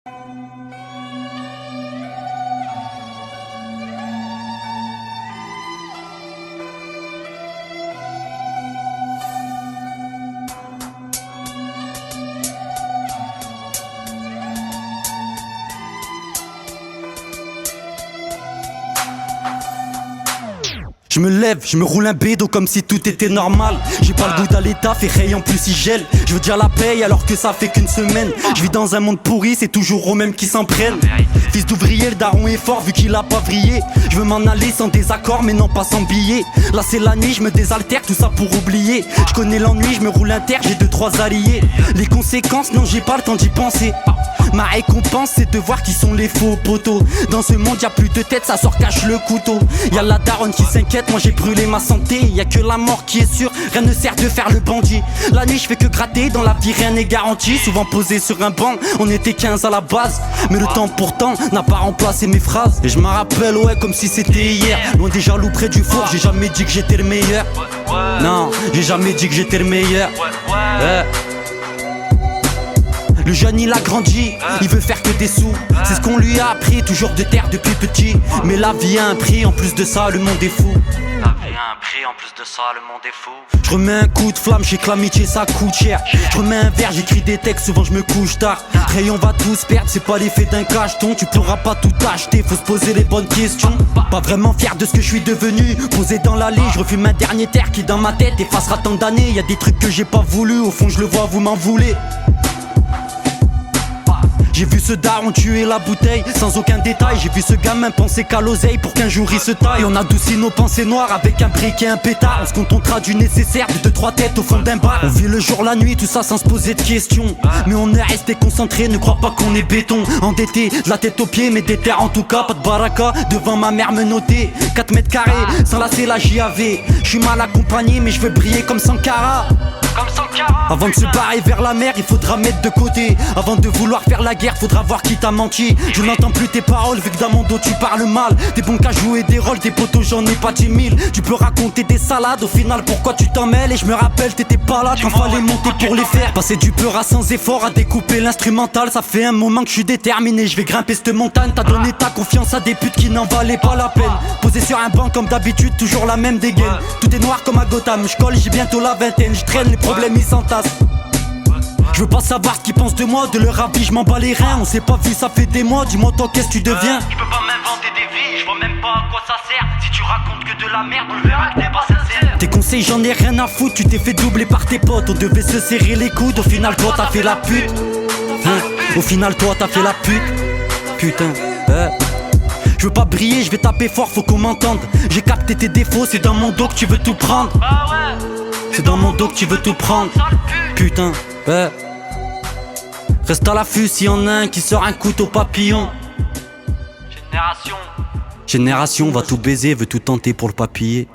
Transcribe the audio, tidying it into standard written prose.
Je me lève, je me roule un bédo comme si tout était normal. J'ai pas le goût d'aller taf et rayon en plus il gèle. Je veux dire la paye alors que ça fait qu'une semaine. Je vis dans un monde pourri, c'est toujours aux mêmes qui s'en prennent. Fils d'ouvrier, le daron est fort vu qu'il a pas vrillé. Je veux m'en aller sans désaccord mais non pas sans billet. Là c'est la nuit, je me désaltère, tout ça pour oublier. Je connais l'ennui, je me roule un terre, j'ai 2-3 alliés. Les conséquences, non j'ai pas le temps d'y penser. Ma récompense c'est de voir qui sont les faux poteaux. Dans ce monde y'a plus de tête, ça sort cache le couteau. Y'a la daronne qui s'inquiète, moi j'ai brûlé ma santé. Y'a que la mort qui est sûre, rien ne sert de faire le bandit. La nuit je fais que gratter, dans la vie rien n'est garanti. Souvent posé sur un banc, on était 15 à la base. Mais le temps pourtant n'a pas remplacé mes phrases. Et je m'en rappelle ouais comme si c'était hier. Loin des jaloux près du four, j'ai jamais dit que j'étais le meilleur. Non, j'ai jamais dit que j'étais le meilleur. Le jeune il a grandi, il veut faire que des sous. C'est ce qu'on lui a appris, toujours de terre depuis petit. Mais la vie a un prix, en plus de ça le monde est fou. La vie a un prix, en plus de ça le monde est fou. Je remets un coup de flamme, je sais que l'amitié ça coûte cher. Je remets un verre, j'écris des textes, souvent je me couche tard. Rayon va tous perdre, c'est pas l'effet d'un cacheton. Tu pourras pas tout acheter, faut se poser les bonnes questions. Pas vraiment fier de ce que je suis devenu. Posé dans l'allée, je refume un dernier terre qui dans ma tête effacera tant d'années. Y'a des trucs que j'ai pas voulu, au fond je le vois, vous m'en voulez. J'ai vu ce daron tuer la bouteille sans aucun détail. J'ai vu ce gamin penser qu'à l'oseille pour qu'un jour il se taille. On adoucit nos pensées noires avec un briquet et un pétard. On se contentera du nécessaire de 2-3 têtes au fond d'un bar. On vit le jour, la nuit, tout ça sans se poser de questions. Mais on est resté concentré, ne crois pas qu'on est béton. Endetté, de la tête aux pieds, mais déter en tout cas. Pas de baraka, devant ma mère me noter 4 mètres carrés, sans lasser la JAV. Je suis mal accompagné mais je veux briller comme Sankara. Avant de se barrer vers la mer, il faudra mettre de côté. Avant de vouloir faire la guerre, faudra voir qui t'a menti. Je n'entends plus tes paroles, vu que dans mon dos tu parles mal. T'es bon qu'à jouer des rôles, des potos j'en ai pas 10 000. Tu peux raconter des salades, au final pourquoi tu t'en mêles. Et je me rappelle, t'étais pas là quand fallait monter pour les faire. Passer du peur à sans effort, à découper l'instrumental. Ça fait un moment que je suis déterminé, je vais grimper cette montagne. T'as donné ta confiance à des putes qui n'en valaient pas la peine. Posé sur un banc comme d'habitude, toujours la même dégaine. Tout est noir comme à Gotham, je colle, j'ai bientôt la vingtaine. Je traîne, les problèmes ils s'entassent. Je veux pas savoir ce qu'ils pensent de moi, de leur avis je m'en bats les reins. On s'est pas vu ça fait des mois, dis-moi toi qu'est-ce que tu deviens. Je peux pas m'inventer des vies, je vois même pas à quoi ça sert. Si tu racontes que de la merde, on le verra que t'es pas sincère. Tes conseils j'en ai rien à foutre, tu t'es fait doubler par tes potes. On devait se serrer les coudes, au final toi t'as fait la pute. Au final toi t'as fait la pute. Putain, Je veux pas briller, je vais taper fort, faut qu'on m'entende. J'ai capté tes défauts, c'est dans mon dos que tu veux tout prendre. C'est dans mon dos que tu veux tout prendre. Putain, Reste à l'affût s'il y en a un qui sort un couteau papillon. Génération Génération va tout baiser, veut tout tenter pour le papier.